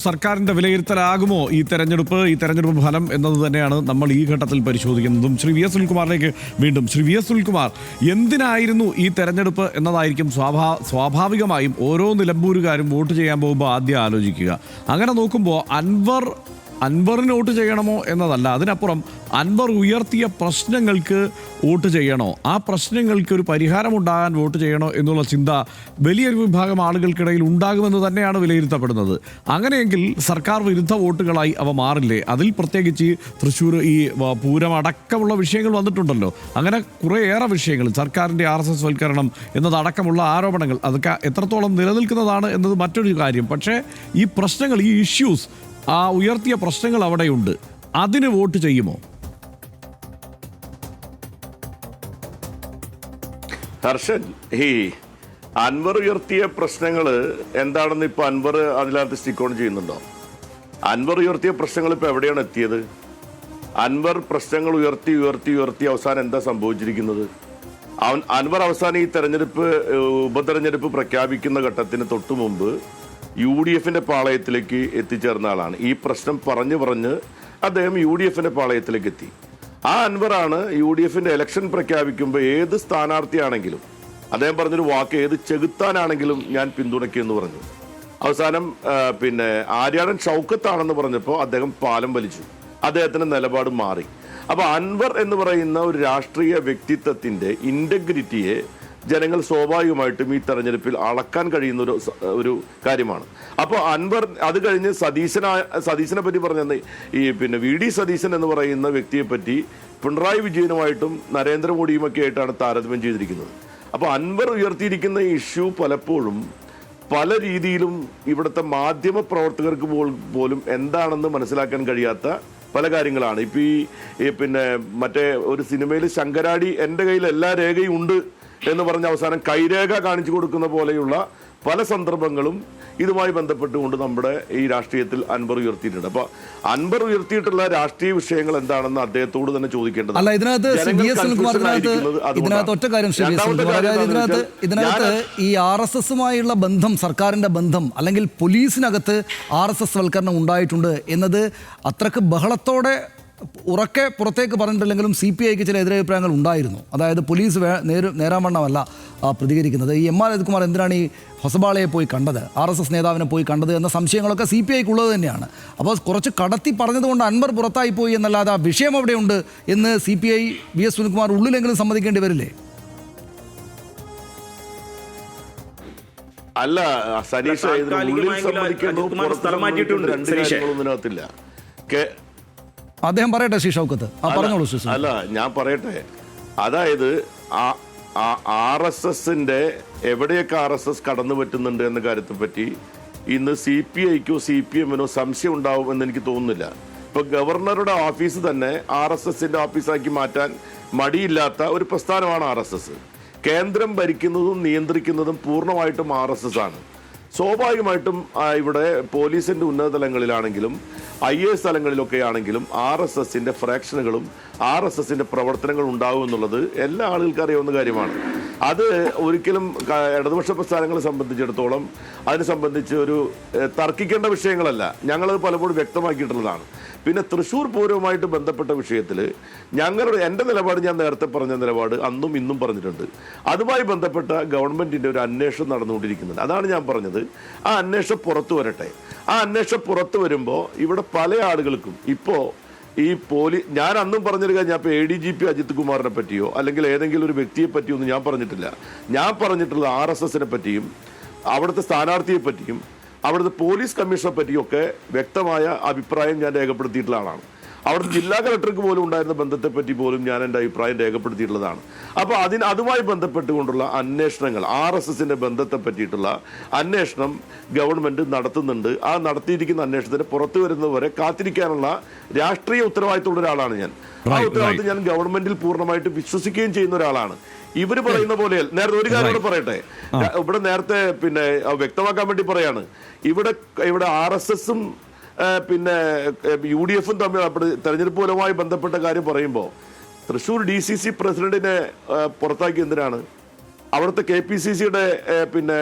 സർക്കാരിന്റെ വിലയിരുത്തലാകുമോ ഈ തെരഞ്ഞെടുപ്പ് ഫലം എന്നത് തന്നെയാണ് നമ്മൾ ഈ ഘട്ടത്തിൽ പരിശോധിക്കുന്നതും. ശ്രീ വി എസ് സുനിൽകുമാറിലേക്ക് വീണ്ടും. ശ്രീ വി എസ് സുനിൽകുമാർ, എന്തിനായിരുന്നു ഈ തെരഞ്ഞെടുപ്പ് എന്നതായിരിക്കും സ്വാഭാവികമായും ഓരോ നിലമ്പൂരുകാരും വോട്ട് ചെയ്യാൻ പോകുമ്പോൾ ആദ്യം ആലോചിക്കുക. അങ്ങനെ നോക്കുമ്പോൾ അൻവറിന് വോട്ട് ചെയ്യണമോ എന്നതല്ല, അതിനപ്പുറം അൻവർ ഉയർത്തിയ പ്രശ്നങ്ങൾക്ക് വോട്ട് ചെയ്യണോ, ആ പ്രശ്നങ്ങൾക്ക് ഒരു പരിഹാരമുണ്ടാകാൻ വോട്ട് ചെയ്യണോ എന്നുള്ള ചിന്ത വലിയൊരു വിഭാഗം ആളുകൾക്കിടയിൽ ഉണ്ടാകുമെന്ന് തന്നെയാണ് വിലയിരുത്തപ്പെടുന്നത്. അങ്ങനെയെങ്കിൽ സർക്കാർ വിരുദ്ധ വോട്ടുകളായി അവ മാറില്ലേ? അതിൽ പ്രത്യേകിച്ച് തൃശ്ശൂർ ഈ പൂരം അടക്കമുള്ള വിഷയങ്ങൾ വന്നിട്ടുണ്ടല്ലോ. അങ്ങനെ കുറേയേറെ വിഷയങ്ങൾ, സർക്കാരിൻ്റെ RSS വൽക്കരണം എന്നതടക്കമുള്ള ആരോപണങ്ങൾ, അതൊക്കെ എത്രത്തോളം നിലനിൽക്കുന്നതാണ് എന്നത് മറ്റൊരു കാര്യം. പക്ഷേ ഈ പ്രശ്നങ്ങൾ, ഈ ഇഷ്യൂസ്, ആ ഉയർത്തിയ പ്രശ്നങ്ങൾ അവിടെയുണ്ട്. അതിന് വോട്ട് ചെയ്യുമോ? ഹർഷൻ, ഈ അൻവർ ഉയർത്തിയ പ്രശ്നങ്ങൾ എന്താണെന്ന് ഇപ്പൊ അൻവർ അതിനകത്ത് സ്റ്റിക്ക് ഓൺ ചെയ്യുന്നുണ്ടോ? അൻവർ ഉയർത്തിയ പ്രശ്നങ്ങൾ ഇപ്പൊ എവിടെയാണ് എത്തിയത്? അൻവർ പ്രശ്നങ്ങൾ ഉയർത്തി അവസാനം എന്താ സംഭവിച്ചിരിക്കുന്നത്? അൻവർ അവസാനം ഈ ഉപതെരഞ്ഞെടുപ്പ് പ്രഖ്യാപിക്കുന്ന ഘട്ടത്തിന് തൊട്ടു മുമ്പ് UDFന്റെ പാളയത്തിലേക്ക് എത്തിച്ചേർന്ന ആളാണ്. ഈ പ്രശ്നം പറഞ്ഞ് അദ്ദേഹം UDFന്റെ പാളയത്തിലേക്ക് എത്തി. ആ അൻവറാണ് UDFന്റെ ഇലക്ഷൻ പ്രഖ്യാപിക്കുമ്പോൾ ഏത് സ്ഥാനാർത്ഥിയാണെങ്കിലും അദ്ദേഹം പറഞ്ഞൊരു വാക്ക്, ഏത് ചെകുത്താനാണെങ്കിലും ഞാൻ പിന്തുണയ്ക്കുമെന്ന് പറഞ്ഞു. അവസാനം ആര്യാടൻ ഷൗക്കത്താണെന്ന് പറഞ്ഞപ്പോൾ അദ്ദേഹം പാലം വലിച്ചു. അദ്ദേഹത്തിന്റെ നിലപാട് മാറി. അപ്പൊ അൻവർ എന്ന് പറയുന്ന ഒരു രാഷ്ട്രീയ വ്യക്തിത്വത്തിന്റെ ഇന്റഗ്രിറ്റിയെ ജനങ്ങൾ സ്വാഭാവികമായിട്ടും ഈ തെരഞ്ഞെടുപ്പിൽ അളക്കാൻ കഴിയുന്ന ഒരു കാര്യമാണ്. അപ്പോൾ അൻവർ അത് കഴിഞ്ഞ് സതീശനെ പറ്റി പറഞ്ഞ ഈ VD സതീശൻ എന്ന് പറയുന്ന വ്യക്തിയെ പറ്റി പിണറായി വിജയനുമായിട്ടും നരേന്ദ്രമോദിയുമൊക്കെ ആയിട്ടാണ് താരതമ്യം ചെയ്തിരിക്കുന്നത്. അപ്പോൾ അൻവർ ഉയർത്തിയിരിക്കുന്ന ഇഷ്യൂ പലപ്പോഴും പല രീതിയിലും ഇവിടുത്തെ മാധ്യമ പ്രവർത്തകർക്ക് പോലും എന്താണെന്ന് മനസ്സിലാക്കാൻ കഴിയാത്ത പല കാര്യങ്ങളാണ്. ഇപ്പൊ ഈ മറ്റേ ഒരു സിനിമയിൽ ശങ്കരാടി എൻ്റെ കയ്യിൽ എല്ലാ രേഖയും ഉണ്ട് എന്ന് പറഞ്ഞ അവസാനം കൈരേഖ കാണിച്ചു കൊടുക്കുന്ന പോലെയുള്ള പല സന്ദർഭങ്ങളും ഇതുമായി ബന്ധപ്പെട്ടുകൊണ്ട് നമ്മുടെ ഈ രാഷ്ട്രീയത്തിൽ അൻവർ ഉയർത്തിയിട്ടുണ്ട്. അപ്പൊ അൻവർ ഉയർത്തിയിട്ടുള്ള രാഷ്ട്രീയ വിഷയങ്ങൾ എന്താണെന്ന് അദ്ദേഹത്തോട് തന്നെ ചോദിക്കേണ്ടത്. അല്ല, ഇതിനകത്ത് ഒറ്റ കാര്യം, ഇതിനകത്ത് ഈ RSSുമായുള്ള ബന്ധം, സർക്കാരിന്റെ ബന്ധം, അല്ലെങ്കിൽ പോലീസിനകത്ത് RSS വൽക്കരണം ഉണ്ടായിട്ടുണ്ട് എന്നത് അത്രക്ക് ബഹളത്തോടെ ഉറക്കെ പുറത്തേക്ക് പറഞ്ഞിട്ടില്ലെങ്കിലും CPIക്ക് ചില എതിരഭിപ്രായങ്ങൾ ഉണ്ടായിരുന്നു. അതായത് പോലീസ് നേരാവണ്ണമല്ല പ്രതികരിക്കുന്നത്. ഈ MR അജിത്കുമാർ എന്തിനാണ് ഈ ഹൊസബാളയെ പോയി കണ്ടത്, RSS നേതാവിനെ പോയി കണ്ടത് എന്ന സംശയങ്ങളൊക്കെ CPIക്ക് ഉള്ളത് തന്നെയാണ്. അപ്പോൾ കുറച്ച് കടത്തി പറഞ്ഞതുകൊണ്ട് അൻവർ പുറത്തായി പോയി എന്നല്ലാതെ ആ വിഷയം അവിടെയുണ്ട് എന്ന് CPI VS സുനിൽകുമാർ ഉള്ളിലെങ്കിലും സമ്മതിക്കേണ്ടി വരില്ലേ? അല്ല സനീഷ്, അദ്ദേഹം പറയട്ടെ. ശ്രീ ഷൗക്കത്ത് പറഞ്ഞോളൂ. അല്ല, ഞാൻ പറയട്ടെ. അതായത് RSSന്റെ എവിടെയൊക്കെ RSS കടന്നു പറ്റുന്നുണ്ട് എന്ന കാര്യത്തെ പറ്റി ഇന്ന് CPIക്കോ CPMനോ സംശയം ഉണ്ടാവും എന്ന് എനിക്ക് തോന്നുന്നില്ല. ഇപ്പൊ ഗവർണറുടെ ഓഫീസ് തന്നെ RSSന്റെ ഓഫീസാക്കി മാറ്റാൻ മടിയില്ലാത്ത ഒരു പ്രസ്ഥാനമാണ് RSS. കേന്ദ്രം ഭരിക്കുന്നതും നിയന്ത്രിക്കുന്നതും പൂർണ്ണമായിട്ടും RSS ആണ്. സ്വാഭാവികമായിട്ടും ഇവിടെ പോലീസിന്റെ ഉന്നത തലങ്ങളിലാണെങ്കിലും IAS തലങ്ങളിലൊക്കെ ആണെങ്കിലും RSSന്റെ ഫ്രാക്ഷനുകളും RSSന്റെ പ്രവർത്തനങ്ങളും ഉണ്ടാവും എന്നുള്ളത് എല്ലാ ആളുകൾക്കും അറിയാവുന്ന കാര്യമാണ്. അത് ഒരിക്കലും ഇടതുപക്ഷ പ്രസ്ഥാനങ്ങളെ സംബന്ധിച്ചിടത്തോളം അതിനെ സംബന്ധിച്ച് ഒരു തർക്കിക്കേണ്ട വിഷയങ്ങളല്ല. ഞങ്ങളത് പലപ്പോഴും വ്യക്തമാക്കിയിട്ടുള്ളതാണ്. പിന്നെ തൃശ്ശൂർ പൂരവുമായിട്ട് ബന്ധപ്പെട്ട വിഷയത്തിൽ എൻ്റെ നിലപാട്, ഞാൻ നേരത്തെ പറഞ്ഞ നിലപാട് അന്നും ഇന്നും പറഞ്ഞിട്ടുണ്ട്. അതുമായി ബന്ധപ്പെട്ട ഗവൺമെന്റിന്റെ ഒരു അന്വേഷണം നടന്നുകൊണ്ടിരിക്കുന്നുണ്ട്. അതാണ് ഞാൻ പറഞ്ഞത്, ആ അന്വേഷണം പുറത്തു വരട്ടെ. ആ അന്വേഷണം പുറത്തു വരുമ്പോൾ ഇവിടെ പല ആളുകൾക്കും ഇപ്പോൾ ഈ ഞാൻ അന്നും പറഞ്ഞിരിക്കുക, ഞാൻ ഇപ്പോൾ ADGP അജിത് കുമാറിനെ പറ്റിയോ അല്ലെങ്കിൽ ഏതെങ്കിലും ഒരു വ്യക്തിയെ പറ്റിയോ ഒന്നും ഞാൻ പറഞ്ഞിട്ടില്ല. ഞാൻ പറഞ്ഞിട്ടുള്ളത് RSSനെ പറ്റിയും അവിടുത്തെ സ്ഥാനാർത്ഥിയെ പറ്റിയും അവിടുത്തെ പോലീസ് കമ്മീഷണറെ പറ്റിയൊക്കെ വ്യക്തമായ അഭിപ്രായം ഞാൻ രേഖപ്പെടുത്തിയിട്ടുള്ള ആളാണ്. അവിടുത്തെ ജില്ലാ കളക്ടർക്ക് പോലും ഉണ്ടായിരുന്ന ബന്ധത്തെപ്പറ്റി പോലും ഞാൻ എൻ്റെ അഭിപ്രായം രേഖപ്പെടുത്തിയിട്ടുള്ളതാണ്. അപ്പോൾ അതുമായി ബന്ധപ്പെട്ടുകൊണ്ടുള്ള അന്വേഷണങ്ങൾ, RSSന്റെ ബന്ധത്തെ പറ്റിയിട്ടുള്ള അന്വേഷണം ഗവൺമെന്റ് നടത്തുന്നുണ്ട്. ആ നടത്തിയിരിക്കുന്ന അന്വേഷണത്തിന് പുറത്തു വരുന്നവരെ കാത്തിരിക്കാനുള്ള രാഷ്ട്രീയ ഉത്തരവാദിത്തമുള്ള ഒരാളാണ് ഞാൻ. ആ ഉത്തരവാദിത്തം ഞാൻ ഗവൺമെന്റിൽ പൂർണ്ണമായിട്ട് വിശ്വസിക്കുകയും ചെയ്യുന്ന ഒരാളാണ്. ഇവര് പറയുന്ന പോലെ നേരത്തെ ഒരു കാര്യം കൂടെ പറയട്ടെ, ഇവിടെ നേരത്തെ വ്യക്തമാക്കാൻ വേണ്ടി പറയാണ്, ഇവിടെ RSSും UDFും തമ്മിൽ തെരഞ്ഞെടുപ്പ് ഫലവുമായി ബന്ധപ്പെട്ട കാര്യം പറയുമ്പോൾ തൃശ്ശൂർ DCC പ്രസിഡന്റിനെ പുറത്താക്കി എന്തിനാണ്? അവിടുത്തെ KPCCയുടെ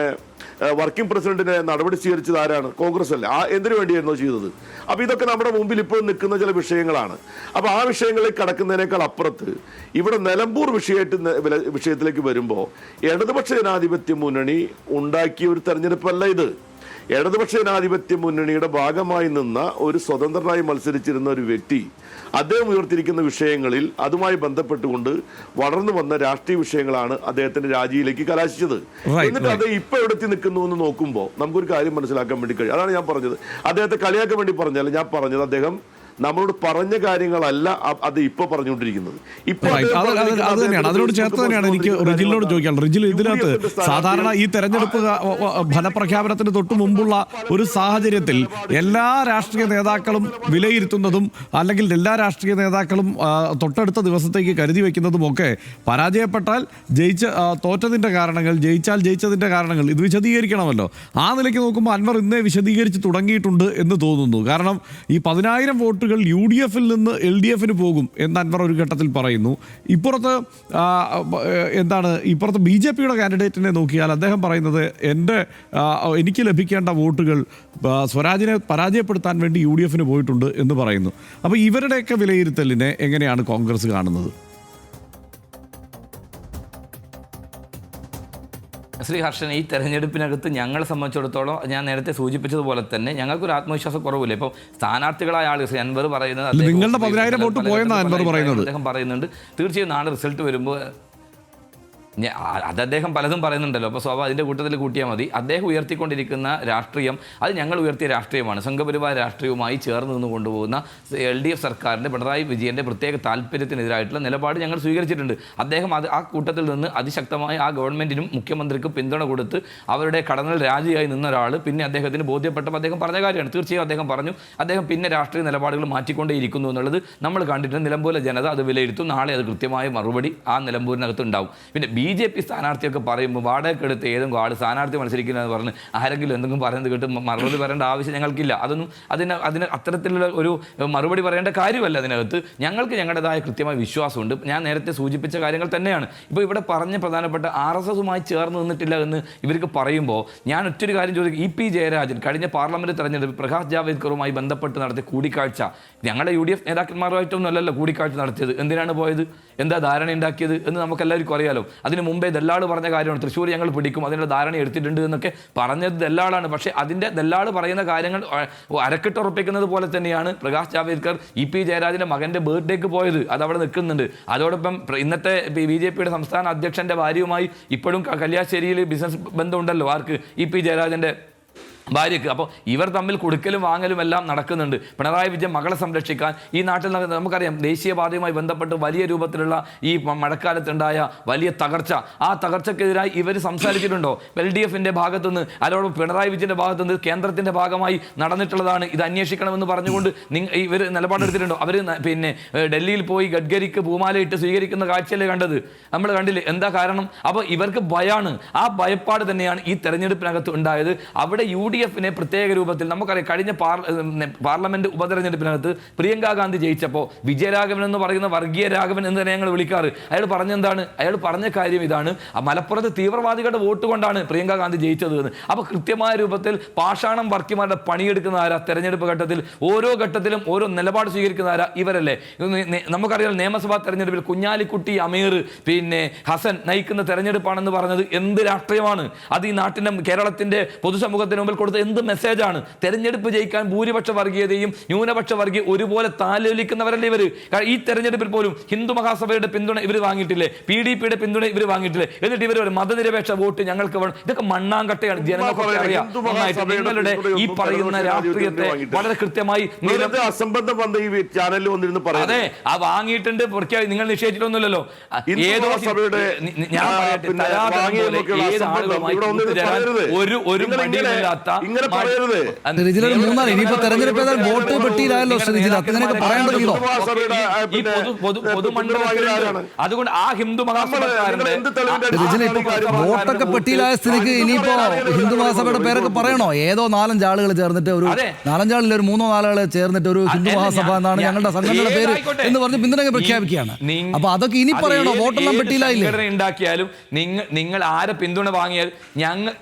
വർക്കിംഗ് പ്രസിഡന്റിനെ നടപടി സ്വീകരിച്ചത് ആരാണ്? കോൺഗ്രസ് അല്ലേ? എന്തിനു വേണ്ടിയായിരുന്നോ ചെയ്തത്? അപ്പൊ ഇതൊക്കെ നമ്മുടെ മുമ്പിൽ ഇപ്പോൾ നിൽക്കുന്ന ചില വിഷയങ്ങളാണ്. അപ്പൊ ആ വിഷയങ്ങളിൽ കടക്കുന്നതിനേക്കാൾ അപ്പുറത്ത് ഇവിടെ നിലമ്പൂർ വിഷയത്തിലേക്ക് വരുമ്പോൾ ഇടതുപക്ഷ ജനാധിപത്യ മുന്നണി ഉണ്ടാക്കിയ ഒരു തെരഞ്ഞെടുപ്പല്ല ഇത്. ഇടതുപക്ഷ ജനാധിപത്യ മുന്നണിയുടെ ഭാഗമായി നിന്ന ഒരു സ്വതന്ത്രനായി മത്സരിച്ചിരുന്ന ഒരു വ്യക്തി അദ്ദേഹം ഉയർത്തിയിരിക്കുന്ന വിഷയങ്ങളിൽ അതുമായി ബന്ധപ്പെട്ടുകൊണ്ട് വളർന്നു വന്ന രാഷ്ട്രീയ വിഷയങ്ങളാണ് അദ്ദേഹത്തിന്റെ രാജിയിലേക്ക് കലാശിച്ചത്. എന്നിട്ട് അത് ഇപ്പൊ എവിടെത്തി നിൽക്കുന്നു എന്ന് നോക്കുമ്പോൾ നമുക്കൊരു കാര്യം മനസ്സിലാക്കാൻ വേണ്ടി കഴിയും. അതാണ് ഞാൻ പറഞ്ഞത്. അദ്ദേഹത്തെ കളിയാക്കാൻ വേണ്ടി പറഞ്ഞാൽ ഞാൻ പറഞ്ഞത് അദ്ദേഹം നമ്മളോട് പറഞ്ഞ കാര്യങ്ങളല്ല അത് ഇപ്പൊ പറഞ്ഞുകൊണ്ടിരിക്കുന്നത്. അത് തന്നെയാണ്, അതിനോട് ചേർത്ത് തന്നെയാണ് എനിക്ക് റിജിലിനോട് ചോദിക്കാനുള്ളത്. റിജിൽ, ഇതിനകത്ത് സാധാരണ ഈ തെരഞ്ഞെടുപ്പ് ഫലപ്രഖ്യാപനത്തിന് തൊട്ട് മുമ്പുള്ള ഒരു സാഹചര്യത്തിൽ എല്ലാ രാഷ്ട്രീയ നേതാക്കളും വിലയിരുത്തുന്നതും അല്ലെങ്കിൽ എല്ലാ രാഷ്ട്രീയ നേതാക്കളും തൊട്ടടുത്ത ദിവസത്തേക്ക് കരുതി വെക്കുന്നതും ഒക്കെ പരാജയപ്പെട്ടാൽ തോറ്റതിന്റെ കാരണങ്ങൾ, ജയിച്ചാൽ ജയിച്ചതിന്റെ കാരണങ്ങൾ ഇത് വിശദീകരിക്കണമല്ലോ. ആ നിലയ്ക്ക് നോക്കുമ്പോൾ അൻവർ ഇന്നേ വിശദീകരിച്ച് തുടങ്ങിയിട്ടുണ്ട് എന്ന് തോന്നുന്നു. കാരണം ഈ 10,000 വോട്ടുകൾ UDF നിന്ന് LDF പോകും എന്ന് അൻവർ ഒരു ഘട്ടത്തിൽ പറയുന്നു. ഇപ്പുറത്ത് BJPയുടെ കാൻഡിഡേറ്റിനെ നോക്കിയാൽ അദ്ദേഹം പറയുന്നത് എനിക്ക് ലഭിക്കേണ്ട വോട്ടുകൾ സ്വരാജിനെ പരാജയപ്പെടുത്താൻ വേണ്ടി UDF പോയിട്ടുണ്ട് എന്ന് പറയുന്നു. അപ്പോൾ ഇവരുടെയൊക്കെ വിലയിരുത്തലിനെ എങ്ങനെയാണ് കോൺഗ്രസ് കാണുന്നത്? ശ്രീ ഹർഷൻ, ഈ തെരഞ്ഞെടുപ്പിനകത്ത് ഞങ്ങളെ സംബന്ധിച്ചിടത്തോളം ഞാൻ നേരത്തെ സൂചിപ്പിച്ചതുപോലെ തന്നെ ഞങ്ങൾക്കൊരു ആത്മവിശ്വാസം കുറവില്ല. ഇപ്പോൾ സ്ഥാനാർത്ഥികളായ ആളുകൾ ശ്രീ അൻവർ പറയുന്നത് നിങ്ങളുടെ 10,000 വോട്ട് പോയെന്നാണ് അൻവർ പറയുന്നത്. അദ്ദേഹം പറയുന്നുണ്ട് തീർച്ചയായും നാളെ റിസൾട്ട് വരുമ്പോൾ അത് അദ്ദേഹം പലതും പറയുന്നുണ്ടല്ലോ. അപ്പോൾ സ്വാഭാവിക അതിൻ്റെ കൂട്ടത്തിൽ കൂട്ടിയാൽ മതി. അദ്ദേഹം ഉയർത്തിക്കൊണ്ടിരിക്കുന്ന രാഷ്ട്രീയം അത് ഞങ്ങൾ ഉയർത്തിയ രാഷ്ട്രീയമാണ്. സംഘപരിവാര രാഷ്ട്രീയവുമായി ചേർന്ന് നിന്ന് കൊണ്ടുപോകുന്ന LDF സർക്കാരിൻ്റെ പിണറായി വിജയൻ്റെ പ്രത്യേക താല്പര്യത്തിനെതിരായിട്ടുള്ള നിലപാട് ഞങ്ങൾ സ്വീകരിച്ചിട്ടുണ്ട്. അദ്ദേഹം ആ കൂട്ടത്തിൽ നിന്ന് അതിശക്തമായി ആ ഗവൺമെൻറ്റിനും മുഖ്യമന്ത്രിക്കും പിന്തുണ കൊടുത്ത് അവരുടെ കടന്നൽ രാജിയായി നിന്ന ഒരാൾ പിന്നെ അദ്ദേഹത്തിന് ബോധ്യപ്പെട്ടപ്പോൾ അദ്ദേഹം പറഞ്ഞ കാര്യമാണ്. തീർച്ചയായും അദ്ദേഹം പറഞ്ഞു. അദ്ദേഹം പിന്നെ രാഷ്ട്രീയ നിലപാടുകൾ മാറ്റിക്കൊണ്ടേയിരിക്കുന്നു എന്നുള്ളത് നമ്മൾ കണ്ടിട്ട് നിലമ്പൂരിലെ ജനത അത് വിലയിരുത്തും. നാളെ അത് കൃത്യമായ മറുപടി ആ നിലമ്പൂരിനകത്ത് ഉണ്ടാവും. പിന്നെ BJP സ്ഥാനാർത്ഥിയൊക്കെ പറയുമ്പോൾ വാടകയ്ക്കെടുത്ത് ഏതെങ്കിലും ആൾ സ്ഥാനാർത്ഥി മത്സരിക്കുന്നതെന്ന് പറഞ്ഞ് ആരെങ്കിലും എന്തെങ്കിലും പറയുന്നത് കേട്ട് മറുപടി പറയേണ്ട ആവശ്യം ഞങ്ങൾക്കില്ല. അതിന് അത്തരത്തിലുള്ള ഒരു മറുപടി പറയേണ്ട കാര്യമല്ല. അതിനകത്ത് ഞങ്ങൾക്ക് ഞങ്ങളുടേതായ കൃത്യമായ വിശ്വാസമുണ്ട്. ഞാൻ നേരത്തെ സൂചിപ്പിച്ച കാര്യങ്ങൾ തന്നെയാണ്. ഇപ്പോൾ ഇവിടെ പറഞ്ഞ പ്രധാനപ്പെട്ട RSSുമായി ചേർന്ന് നിന്നിട്ടില്ല എന്ന് ഇവർക്ക് പറയുമ്പോൾ ഞാൻ ഒറ്റൊരു കാര്യം ചോദിക്കും. EP ജയരാജൻ കഴിഞ്ഞ പാർലമെന്റ് തെരഞ്ഞെടുപ്പ് പ്രകാശ് ജാവ്ദേക്കറുമായി ബന്ധപ്പെട്ട് നടത്തിയ കൂടിക്കാഴ്ച ഞങ്ങളുടെ UDF നേതാക്കന്മാരുമായിട്ടൊന്നും അല്ലല്ലോ കൂടിക്കാഴ്ച നടത്തിയത്. എന്തിനാണ് പോയത്? എന്താ ധാരണ ഉണ്ടാക്കിയത് എന്ന് നമുക്കെല്ലാവർക്കും അറിയാലോ. അതിന് മുമ്പേ ദല്ലാൾ പറഞ്ഞ കാര്യമാണ് തൃശ്ശൂർ ഞങ്ങൾ പിടിക്കും, അതിനുള്ള ധാരണ എടുത്തിട്ടുണ്ട് എന്നൊക്കെ പറഞ്ഞത് ദല്ലാളാണ്. പക്ഷേ അതിൻ്റെ ദല്ലാൾ പറയുന്ന കാര്യങ്ങൾ അരക്കിട്ടുറപ്പിക്കുന്നത് പോലെ തന്നെയാണ് പ്രകാശ് ജാവ്ദേക്കർ EP ജയരാജൻ്റെ മകൻ്റെ ബർത്ത്ഡേക്ക് പോയത്. അതവിടെ നിൽക്കുന്നുണ്ട്. അതോടൊപ്പം ഇന്നത്തെ BJPയുടെ സംസ്ഥാന അധ്യക്ഷൻ്റെ ഭാര്യയുമായി ഇപ്പോഴും കല്യാശ്ശേരിയിൽ ബിസിനസ് ബന്ധമുണ്ടല്ലോ. ആർക്ക്? EP ജയരാജൻ്റെ ഭാര്യയ്ക്ക്. അപ്പോൾ ഇവർ തമ്മിൽ കൊടുക്കലും വാങ്ങലും എല്ലാം നടക്കുന്നുണ്ട്. പിണറായി വിജയൻ മകളെ സംരക്ഷിക്കാൻ ഈ നാട്ടിൽ നമുക്കറിയാം ദേശീയപാതയുമായി ബന്ധപ്പെട്ട് വലിയ രൂപത്തിലുള്ള ഈ മഴക്കാലത്തുണ്ടായ വലിയ തകർച്ച, ആ തകർച്ചക്കെതിരായി ഇവർ സംസാരിച്ചിട്ടുണ്ടോ? LDFൻ്റെ ഭാഗത്തുനിന്ന് അതോടൊപ്പം പിണറായി വിജയൻ്റെ ഭാഗത്തുനിന്ന് കേന്ദ്രത്തിൻ്റെ ഭാഗമായി നടന്നിട്ടുള്ളതാണ്. ഇത് അന്വേഷിക്കണമെന്ന് പറഞ്ഞുകൊണ്ട് ഇവർ നിലപാടെടുത്തിട്ടുണ്ടോ? അവർ പിന്നെ ഡൽഹിയിൽ പോയി ഗഡ്കരിക്ക് പൂമാലയിട്ട് സ്വീകരിക്കുന്ന കാഴ്ചയല്ലേ കണ്ടത്? നമ്മൾ കണ്ടില്ലേ? എന്താ കാരണം? അപ്പോൾ ഇവർക്ക് ഭയമാണ്. ആ ഭയപ്പാട് തന്നെയാണ് ഈ തെരഞ്ഞെടുപ്പിനകത്ത് ഉണ്ടായത്. അവിടെ UDFനെ പ്രത്യേക രൂപത്തിൽ നമുക്കറിയാം. കഴിഞ്ഞ പാർലമെന്റ് ഉപതെരഞ്ഞെടുപ്പിനകത്ത് പ്രിയങ്ക ഗാന്ധി ജയിച്ചപ്പോൾ വിജയരാഘവൻ എന്ന് പറയുന്ന വർഗീയ രാഘവൻ എന്ന് തന്നെ ഞങ്ങൾ വിളിക്കാറ്. അയാൾ പറഞ്ഞെന്താണ്? അയാൾ പറഞ്ഞ കാര്യം ഇതാണ്: മലപ്പുറത്ത് തീവ്രവാദികളുടെ വോട്ട് കൊണ്ടാണ് പ്രിയങ്ക ഗാന്ധി ജയിച്ചത് എന്ന്. അപ്പോൾ കൃത്യമായ രൂപത്തിൽ പാഷാണം വർക്കിമാരുടെ പണിയെടുക്കുന്ന ആരാ? തെരഞ്ഞെടുപ്പ് ഘട്ടത്തിൽ ഓരോ ഘട്ടത്തിലും ഓരോ നിലപാട് സ്വീകരിക്കുന്ന ആരാ? ഇവരല്ലേ. നമുക്കറിയാം നിയമസഭാ തെരഞ്ഞെടുപ്പിൽ കുഞ്ഞാലിക്കുട്ടി, അമീർ, പിന്നെ ഹസൻ നയിക്കുന്ന തെരഞ്ഞെടുപ്പാണെന്ന് പറഞ്ഞത് എന്ത് രാഷ്ട്രീയമാണ് അത്? ഈ നാട്ടിൻ്റെ കേരളത്തിൻ്റെ പൊതുസമൂഹത്തിന് മുമ്പിൽ കൊടുത്ത എന്ത് മെസ്സേജാണ്? തെരഞ്ഞെടുപ്പ് ജയിക്കാൻ ഭൂരിപക്ഷ വർഗീയതയും ന്യൂനപക്ഷ വർഗീയ ഒരുപോലെ താലോലിക്കുന്നവരല്ലേ ഇവർ? ഈ തെരഞ്ഞെടുപ്പിൽ പോലും ഹിന്ദു മഹാസഭയുടെ പിന്തുണ ഇവർ വാങ്ങിയിട്ടില്ലേ? PDPയുടെ പിന്തുണ ഇവർ വാങ്ങിയിട്ടില്ലേ? എന്നിട്ട് ഇവർ ഒരു മതനിരപേക്ഷ വോട്ട് ഞങ്ങൾക്ക് വേണം. ഇതൊക്കെ മണ്ണാങ്കട്ടയാണ്. ജനങ്ങൾക്ക് അറിയാം. നിങ്ങളുടെ ഈ പറയുന്ന രാഷ്ട്രീയത്തെ വളരെ കൃത്യമായി അതെ ആ വാങ്ങിയിട്ടുണ്ട്. നിങ്ങൾ നിഷേധിച്ചിട്ടൊന്നുമില്ലല്ലോ. ഏതോ ഞാൻ പറയട്ടെ, ഒരു മടിയില്ലാത്ത ഇങ്ങനെ പറയരുത്. റിജിലൊരു മൂന്നാല് ഇനിയിപ്പോ തെരഞ്ഞെടുപ്പ് ഏതായാലും വോട്ട് പെട്ടിയിലായല്ലോ ശ്രീജിൽ, അതിനൊക്കെ പറയേണ്ടതുണ്ടോ? അതുകൊണ്ട് ആ ഹിന്ദു മഹാസഭക്കാരന്റെ റിജിൽ ഇപ്പൊ വോട്ടൊക്കെ പെട്ടിയിലായ സ്ഥിതിക്ക് ഇനിയിപ്പോ ഹിന്ദു മഹാസഭയുടെ പേരൊക്കെ പറയണോ? ഏതോ 5 ആളുകൾ ചേർന്നിട്ട് ഒരു 4 ആളിൽ ഒരു 3 ആളുകൾ ചേർന്നിട്ട് ഒരു ഹിന്ദു മഹാസഭ എന്നാണ് ഞങ്ങളുടെ സംഘടനയുടെ പേര് എന്ന് പറഞ്ഞ് പിന്തുണ പ്രഖ്യാപിക്കുകയാണ്. അപ്പൊ അതൊക്കെ ഇനി പറയണോ? വോട്ടെല്ലാം പെട്ടിയിലായില്ലേ? ഉണ്ടാക്കിയാലും നിങ്ങൾ ആരെ പിന്തുണ വാങ്ങിയാൽ ഞങ്ങൾ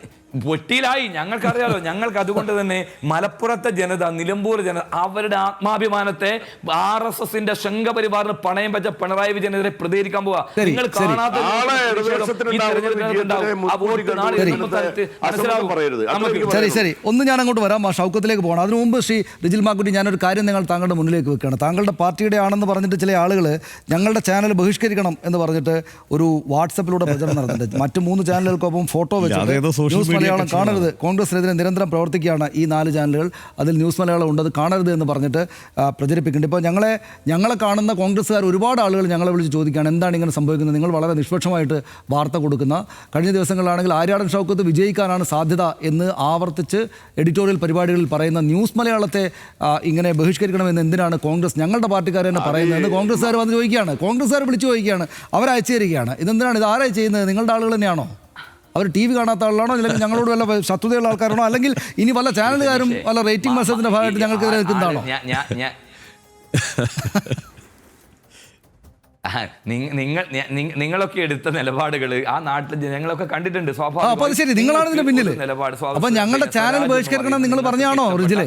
പൊട്ടിയിലായി. ഞങ്ങൾക്കറിയാലോ. ഞങ്ങൾക്ക് അതുകൊണ്ട് തന്നെ മലപ്പുറത്തെ ജനത, നിലമ്പൂർ ജനത അവരുടെ ആത്മാഭിമാനത്തെ RSSന്റെ സംഘപരിവാറിന് പണയം വെച്ച പിണറായി വിജയനെതിരെ പ്രതികരിക്കാൻ പോവാ. നിങ്ങൾ കാണാത്ത ശരി ഒന്ന് ഞാൻ അങ്ങോട്ട് വരാം, ഷൗക്കത്തിലേക്ക് പോകണം. അതിനു മുമ്പ് ശ്രീ റിജിൽ മാക്കുട്ടി, ഞാനൊരു കാര്യം നിങ്ങൾ താങ്കളുടെ മുന്നിലേക്ക് വെക്കുകയാണ്. താങ്കളുടെ പാർട്ടിയുടെ ആണെന്ന് പറഞ്ഞിട്ട് ചില ആളുകൾ ഞങ്ങളുടെ ചാനൽ ബഹിഷ്കരിക്കണം എന്ന് പറഞ്ഞിട്ട് ഒരു വാട്സപ്പിലൂടെ പ്രചരണം നടത്തുന്നുണ്ട്. മറ്റു 3 ചാനലുകൾക്കൊപ്പം ഫോട്ടോ വെച്ചിട്ട് മലയാളം കാണരുത്, കോൺഗ്രസിനെതിരെ നിരന്തരം പ്രവർത്തിക്കുകയാണ് ഈ 4 ചാനലുകൾ, അതിൽ ന്യൂസ് മലയാളം ഉണ്ട്, അത് കാണരുത് എന്ന് പറഞ്ഞിട്ട് പ്രചരിപ്പിക്കുന്നുണ്ട്. ഇപ്പോൾ ഞങ്ങളെ കാണുന്ന കോൺഗ്രസ്സുകാർ ഒരുപാട് ആളുകൾ ഞങ്ങളെ വിളിച്ച് ചോദിക്കുകയാണ് എന്താണ് ഇങ്ങനെ സംഭവിക്കുന്നത്, നിങ്ങൾ വളരെ നിഷ്പക്ഷമായിട്ട് വാർത്ത കൊടുക്കുന്ന, കഴിഞ്ഞ ദിവസങ്ങളിലാണെങ്കിൽ ആര്യാടൻ ഷൗക്കത്ത് വിജയിക്കാനാണ് സാധ്യത എന്ന് ആവർത്തിച്ച് എഡിറ്റോറിയൽ പരിപാടികളിൽ പറയുന്ന ന്യൂസ് മലയാളത്തെ ഇങ്ങനെ ബഹിഷ്കരിക്കണമെന്ന് എന്തിനാണ് കോൺഗ്രസ് ഞങ്ങളുടെ പാർട്ടിക്കാർ തന്നെ പറയുന്നതെന്ന് കോൺഗ്രസ്സുകാർ വന്ന് ചോദിക്കുകയാണ്. കോൺഗ്രസ്സുകാർ വിളിച്ചു ചോദിക്കുകയാണ്, അവരയച്ചു തരികയാണ്. ഇതെന്തിനാണ്, ഇത് ആരായി ചെയ്യുന്നത്? നിങ്ങളുടെ ആളുകൾ തന്നെയാണോ? അവർ TV കാണാത്ത ആളാണോ, അല്ലെങ്കിൽ ഞങ്ങളോട് വല്ല ശത്രുതയുള്ള ആൾക്കാരാണോ, അല്ലെങ്കിൽ ഇനി വല്ല ചാനലുകാരും വല്ല റേറ്റിംഗ് മത്സരത്തിന്റെ ഭാഗമായിട്ട് ഞങ്ങൾക്കെതിരെ നിൽക്കുന്നതാണോ? നിങ്ങളൊക്കെ എടുത്ത നിലപാടുകൾ ആ നാട്ടിൽ ജനങ്ങളൊക്കെ കണ്ടിട്ടുണ്ട്. അപ്പൊ അത് ശരി, നിങ്ങളാണ് ഇതിന്റെ പിന്നിൽ. അപ്പൊ ഞങ്ങളുടെ ചാനൽ ബഹിഷ്കരിക്കണം നിങ്ങൾ പറഞ്ഞാണോ റിജിലെ?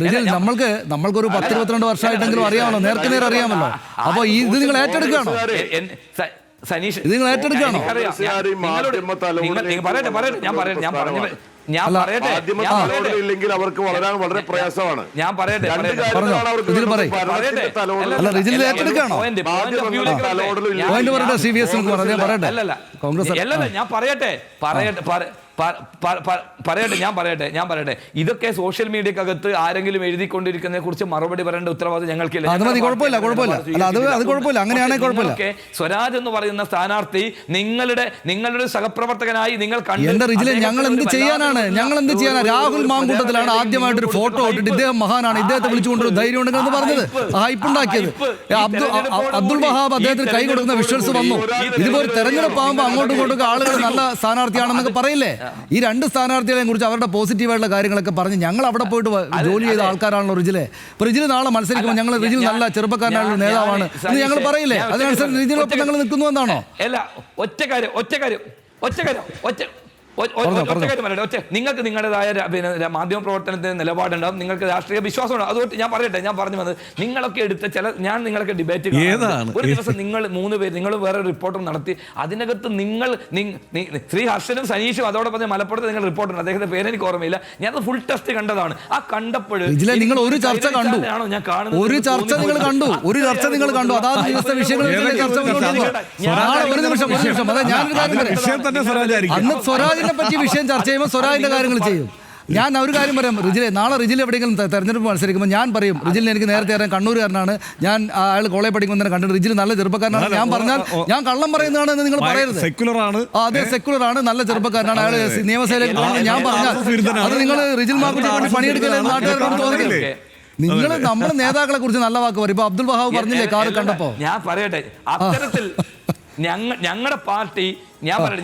റിജിൽ നമ്മൾക്കൊരു 10-22 വർഷമായിട്ടെങ്കിലും അറിയാമല്ലോ, നേർക്കുനേർ അറിയാമല്ലോ. അപ്പൊ ഇത് നിങ്ങൾ ഏറ്റെടുക്കുകയാണോ? സനീഷ്, ഇത് നിങ്ങൾ ഏറ്റെടുക്കുകയാണോ? ഇല്ലെങ്കിൽ അവർക്ക് വളരാൻ വളരെ പ്രയാസമാണ്. ഞാൻ പറയട്ടെ, ഞാൻ പറയട്ടെ ഇതൊക്കെ സോഷ്യൽ മീഡിയക്കകത്ത് ആരെങ്കിലും എഴുതിക്കൊണ്ടിരിക്കുന്നതിനെ കുറിച്ച് മറുപടി പറയേണ്ട ഉത്തരവാദിത്വം ഞങ്ങൾക്കില്ല. സ്വരാജ് എന്ന് പറയുന്ന സ്ഥാനാർത്ഥി നിങ്ങളുടെ സഹപ്രവർത്തകനായി നിങ്ങൾ ഞങ്ങൾ എന്ത് ചെയ്യാനാണ്? രാഹുൽ മാങ്കൂട്ടത്തിലാണ് ആദ്യമായിട്ടൊരു ഫോട്ടോ ഇട്ടിട്ട് ഇദ്ദേഹം മഹാനാണ്, ഇദ്ദേഹത്തെ വിളിച്ചുകൊണ്ടൊരു ധൈര്യം ഉണ്ടെങ്കിൽ എന്ന് പറഞ്ഞത്, ഹൈപ്പുണ്ടാക്കിയത്. അബ്ദുൾ വഹാബ് അദ്ദേഹത്തിന് കൈ കൊടുക്കുന്ന വിഷ്വൽസ് വന്നു. ഇതുപോലെ തെരഞ്ഞെടുപ്പ് ആകുമ്പോൾ അങ്ങോട്ടും ഇങ്ങോട്ടും ആളുകൾ നല്ല സ്ഥാനാർത്ഥിയാണെന്നൊക്കെ പറയില്ലേ? ഈ 2 സ്ഥാനാർത്ഥികളെയും കുറിച്ച് അവരുടെ പോസിറ്റീവായിട്ടുള്ള കാര്യങ്ങളൊക്കെ പറഞ്ഞ് ഞങ്ങൾ അവിടെ പോയിട്ട് ജോലി ചെയ്ത ആൾക്കാരാണല്ലോ റിജിലെ. അപ്പോൾ റിജിൽ നാളെ മത്സരിക്കുമ്പോൾ ഞങ്ങൾ റിജിൽ നല്ല ചെറുപ്പക്കാരനായുള്ള നേതാവാണ് എന്ന് ഞങ്ങൾ പറയില്ലേ? അതിനനുസരിച്ച് റിജിലൊപ്പം ഞങ്ങൾ നിൽക്കുന്നു എന്നാണോ? നിങ്ങൾക്ക് നിങ്ങളുടേതായ മാധ്യമ പ്രവർത്തനത്തിന് നിലപാടുണ്ടാവും, നിങ്ങൾക്ക് രാഷ്ട്രീയ വിശ്വാസമുണ്ട്. അതുകൊണ്ട് ഞാൻ പറഞ്ഞു വന്നത്, നിങ്ങളൊക്കെ എടുത്ത ഞാൻ നിങ്ങളൊക്കെ ഡിബേറ്റ് ഒരു ദിവസം നിങ്ങൾ 3 പേര് നിങ്ങൾ വേറെ റിപ്പോർട്ടും നടത്തി, അതിനകത്ത് ശ്രീ ഹർഷനും സനീഷും അതോടൊപ്പം മലപ്പുറത്ത് നിങ്ങൾ റിപ്പോർട്ടുണ്ട്, അദ്ദേഹത്തിന്റെ പേര് എനിക്ക് ഓർമ്മയില്ല, ഞാൻ ഫുൾ ടെസ്റ്റ് കണ്ടതാണ്. ആ കണ്ടപ്പോൾ നിങ്ങൾ ഒരു ചർച്ച കണ്ടു, ഒരു ചർച്ച നിങ്ങൾ കണ്ടു, അതാത് ദിവസത്തെ വിഷയങ്ങൾ സ്വരാജിനെ പറ്റി വിഷയം ചർച്ച ചെയ്യുമ്പോൾ സ്വരാജിന്റെ കാര്യങ്ങൾ ചെയ്യും. ഞാൻ ഒരു കാര്യം പറയാം റിജിലെ, നാളെ റിജിൽ എവിടെയെങ്കിലും തെരഞ്ഞെടുപ്പ് മത്സരിക്കുമ്പോൾ ഞാൻ പറയും റിജിലിനെ എനിക്ക് നേരത്തെ അറിയാം, കണ്ണൂരുകാരനാണ്, ഞാൻ അയാൾ കോളേജ് പഠിക്കുമ്പോൾ തന്നെ കണ്ടിട്ട് റിജിൽ നല്ല ചെറുപ്പക്കാരനാണ്. ഞാൻ പറഞ്ഞാൽ ഞാൻ കള്ളം പറയുന്നതാണെന്ന് നിങ്ങൾ പറയരുത്. അതെ, സെക്യുലർ ആണ്, നല്ല ചെറുപ്പക്കാരനാണ്, അയാൾ നിയമസഭയിലേക്ക് പോകുന്നത് ഞാൻ പറഞ്ഞാൽ അത് നിങ്ങൾ റിജിൽ മാക്കുട്ടി പണിയെടുക്കലേ നാട്ടുകാരോട് തോന്നില്ലേ? നിങ്ങൾ നമ്മുടെ നേതാക്കളെ കുറിച്ച് നല്ല വാക്ക് പറയും. ഇപ്പൊ അബ്ദുൾ വഹാബ് പറഞ്ഞില്ലേ കാറ് കണ്ടപ്പോ? ഞാൻ പറയട്ടെ, അത്തരത്തിൽ ഞങ്ങളുടെ പാർട്ടി,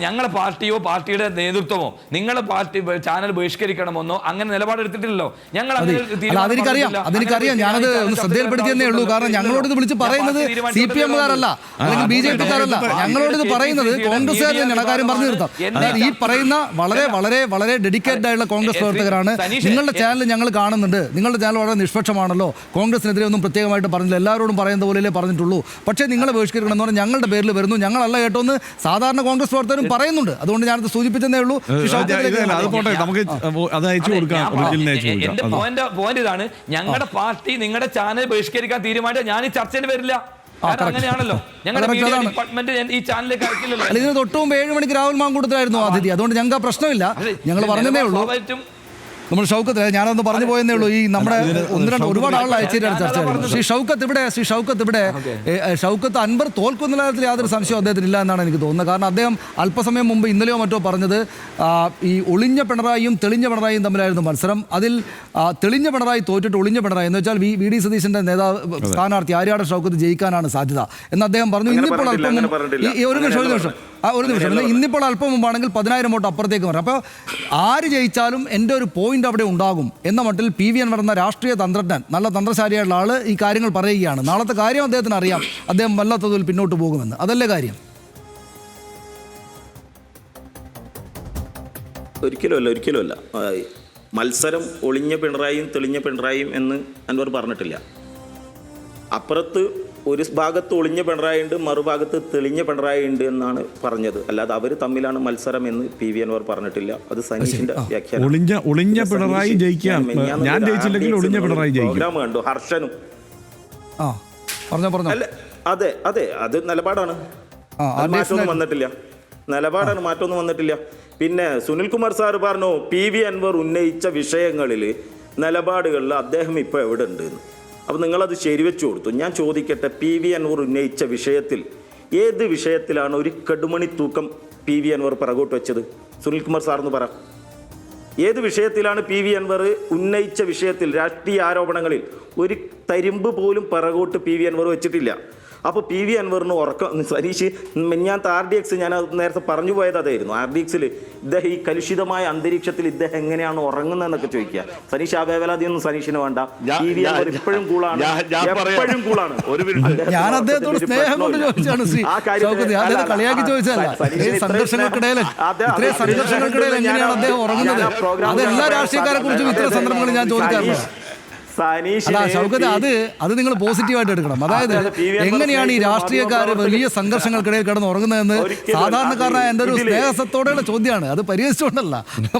ഞങ്ങളുടെ പാർട്ടിയോ പാർട്ടിയുടെ നേതൃത്വമോ നിങ്ങളെ പാർട്ടി ചാനൽ ബഹിഷ്കരിക്കണമെന്നോ അങ്ങനെ നിലപാടെടുത്തിട്ടില്ലല്ലോ. ഞങ്ങൾ അതെനിക്കറിയാം, ഞാനത് ഒന്ന് ശ്രദ്ധയിൽപ്പെടുത്തിയേ ഉള്ളൂ. കാരണം ഞങ്ങളോട് ഇത് വിളിച്ച് പറയുന്നത് CPM-കാരല്ല അല്ലെങ്കിൽ BJP-കാരല്ല, ഞങ്ങളോട് ഇത് പറയുന്നത് കോൺഗ്രസ്സുകാർ തന്നെയാണ്. കാര്യം പറഞ്ഞു തീർത്താം. അതായത് ഈ പറയുന്ന വളരെ വളരെ വളരെ ഡെഡിക്കേറ്റഡ് ആയിട്ടുള്ള കോൺഗ്രസ് പ്രവർത്തകരാണ്. നിങ്ങളുടെ ചാനൽ ഞങ്ങൾ കാണുന്നുണ്ട്, നിങ്ങളുടെ ചാനൽ വളരെ നിഷ്പക്ഷമാണല്ലോ, കോൺഗ്രസിനെതിരെ ഒന്നും പ്രത്യേകമായിട്ട് പറഞ്ഞില്ല, എല്ലാവരോടും പറയുന്ന പോലെ പറഞ്ഞിട്ടുള്ളൂ. പക്ഷേ നിങ്ങളെ ബഹിഷ്കരിക്കണം എന്ന് പറഞ്ഞാൽ ഞങ്ങളുടെ പേരിൽ വരുന്നു, ഞങ്ങളല്ല കേട്ടോന്ന് സാധാരണ കോൺഗ്രസ് പ്രവർത്തകരും പറയുന്നുണ്ട്. അതുകൊണ്ട് ഞാനത് സൂചിപ്പിച്ചതേ ഉള്ളൂ. എന്റെ പോയിന്റ് ഇതാണ്, ഞങ്ങളുടെ പാർട്ടി നിങ്ങളുടെ ചാനൽ ബഹിഷ്കരിക്കാൻ തീരുമാനിച്ചാൽ ഞാൻ ഈ ചർച്ചയിൽ വരില്ല. അങ്ങനെയാണല്ലോ ഞങ്ങളുടെ ഡിപ്പാർട്ട്മെന്റ് ഈ ചാനലിലേക്ക് അയക്കില്ലല്ലോ. ഇതിന് തൊട്ട് മുമ്പ് 7 മണിക്ക് രാഹുൽ മാങ്കൂട്ടത്തിലായിരുന്നു അതിഥി, അതുകൊണ്ട് ഞങ്ങൾക്ക് ആ പ്രശ്നമില്ല. ഞങ്ങൾ പറഞ്ഞതേ ഉള്ളൂ. നമ്മൾ ഷൗക്കത്ത് ഞാനൊന്ന് പറഞ്ഞു പോയെന്നേ ഉള്ളൂ. ഈ നമ്മുടെ ഒരുപാട് ആളുകൾ അയച്ചിട്ടാണ് ചർച്ച ചെയ്യുന്നത്. ശ്രീ ഷൗക്കത്ത് ഇവിടെ ഷൗക്കത്ത് അൻവർ തോൽക്കുന്ന കാര്യത്തിൽ യാതൊരു സംശയവും അദ്ദേഹത്തിന് ഇല്ല എന്നാണ് എനിക്ക് തോന്നുന്നത്. കാരണം അദ്ദേഹം അല്പസമയം മുമ്പ് ഇന്നലെയോ മറ്റോ പറഞ്ഞത് ഈ ഒളിഞ്ഞ പിണറായിയും തെളിഞ്ഞ പിണറായിയും തമ്മിലായിരുന്നു മത്സരം. അതിൽ തെളിഞ്ഞ പിണറായി തോറ്റിട്ട് ഒളിഞ്ഞ പിണറായി എന്ന് വെച്ചാൽ വി ഡി സതീശന്റെ നേതാവ് സ്ഥാനാർത്ഥി ആര്യാടൻ ഷൗക്കത്ത് ജയിക്കാനാണ് സാധ്യത എന്ന് അദ്ദേഹം പറഞ്ഞു. ഇന്നിപ്പോൾ ഒരു നിമിഷം ഇന്നിപ്പോൾ അല്പം മുമ്പാണെങ്കിൽ 10,000 വോട്ട് അപ്പുറത്തേക്ക് വരും. അപ്പോൾ ആര് ജയിച്ചാലും എൻ്റെ ഒരു പോയിന്റ് അവിടെ ഉണ്ടാകും എന്ന മട്ടിൽ PV അൻവർ എന്ന രാഷ്ട്രീയ തന്ത്രജ്ഞൻ, നല്ല തന്ത്രശാലിയായിട്ടുള്ള ആള് ഈ കാര്യങ്ങൾ പറയുകയാണ്. നാളത്തെ കാര്യം അദ്ദേഹത്തിന് അറിയാം, അദ്ദേഹം വല്ലാത്തതിൽ പിന്നോട്ട് പോകുമെന്ന്. അതല്ലേ കാര്യം? ഒരിക്കലുമല്ല. മത്സരം ഒളിഞ്ഞ പിണറായിയും തെളിഞ്ഞ പിണറായിയും എന്ന് അൻവർ പറഞ്ഞിട്ടില്ല. അപ്പുറത്ത് ഒരു ഭാഗത്ത് ഒളിഞ്ഞ പിണറായി ഉണ്ട്, മറുഭാഗത്ത് തെളിഞ്ഞ പിണറായി ഉണ്ട് എന്നാണ് പറഞ്ഞത്. അല്ലാതെ അവർ തമ്മിലാണ് മത്സരം എന്ന് PV അൻവർ പറഞ്ഞിട്ടില്ല. അത് സനീഷിന്റെ വ്യാഖ്യാനം. ഒളിഞ്ഞ പിണറായി ജയിക്കാം, ഞാൻ ജയിച്ചില്ലെങ്കിൽ ഒളിഞ്ഞ പിണറായി ജയിക്കും. പ്രോഗ്രാം കണ്ടു ഹർഷനും. പറഞ്ഞോ. അതെ അത് നിലപാടാണ്, മാറ്റമൊന്നും വന്നിട്ടില്ല. നിലപാടാണ്, മാറ്റമൊന്നും വന്നിട്ടില്ല. പിന്നെ സുനിൽകുമാർ സാർ പറഞ്ഞു PV അൻവർ ഉന്നയിച്ച വിഷയങ്ങളിൽ നിലപാടുകളിൽ അദ്ദേഹം ഇപ്പോൾ എവിടെ ഉണ്ട് എന്ന്. അപ്പോൾ നിങ്ങളത് ശരിവെച്ചു കൊടുത്തു. ഞാൻ ചോദിക്കട്ടെ, PV അൻവർ ഉന്നയിച്ച വിഷയത്തിൽ ഏത് വിഷയത്തിലാണ് ഒരു കടുമണി തൂക്കം PV അൻവർ പിറകോട്ട് വെച്ചത്? സുനിൽകുമാർ സാറിന് പറ. ഏത് വിഷയത്തിലാണ് PV അൻവർ ഉന്നയിച്ച വിഷയത്തിൽ രാഷ്ട്രീയ ആരോപണങ്ങളിൽ ഒരു തരിമ്പ് പോലും പിറകോട്ട് PV അൻവർ വെച്ചിട്ടില്ല. അപ്പോൾ PV അൻവറിന് ഉറക്കം സനീഷ് ഞാൻ RDX ഞാൻ നേരത്തെ പറഞ്ഞു പോയത് അതായിരുന്നു. RDXൽ ഇദ്ദേഹം ഈ കലുഷിതമായ അന്തരീക്ഷത്തിൽ ഇദ്ദേഹം എങ്ങനെയാണ് ഉറങ്ങുന്നതെന്നൊക്കെ ചോദിക്കുക. സനീഷ് ആ വേവലാതിയൊന്നും സനീഷിന് വേണ്ട. PV അൻവർ ഇപ്പോഴും കൂളാണ്, എപ്പോഴും കൂളാണ്. ഞാൻ അദ്ദേഹത്തോട് സ്നേഹം കൊണ്ട് ചോദിച്ചാണ് ശ്രീ ഷൗക്കത്ത്, കളിയാക്കി ചോദിച്ചതല്ല. സംഘർഷങ്ങൾക്കിടയിൽ എങ്ങനെയാണ് അദ്ദേഹം ഉറങ്ങുന്നത്? അത് എല്ലാ രാഷ്ട്രീയക്കാരെ കുറിച്ചും ഇത്തരം സന്ദർഭങ്ങളിൽ ഞാൻ ചോദിക്കാറുണ്ട്. അത് നിങ്ങൾ പോസിറ്റീവായിട്ട് എടുക്കണം. അതായത് എങ്ങനെയാണ് ഈ രാഷ്ട്രീയക്കാർ വലിയ സംഘർഷങ്ങൾക്കിടയിൽ കിടന്ന് ഉറങ്ങുന്നതെന്ന് സാധാരണക്കാരനായ എൻ്റെ ഒരു സ്നേഹത്തോടെയുള്ള ചോദ്യമാണ്. അത് പരിഹരിച്ചുകൊണ്ടല്ല.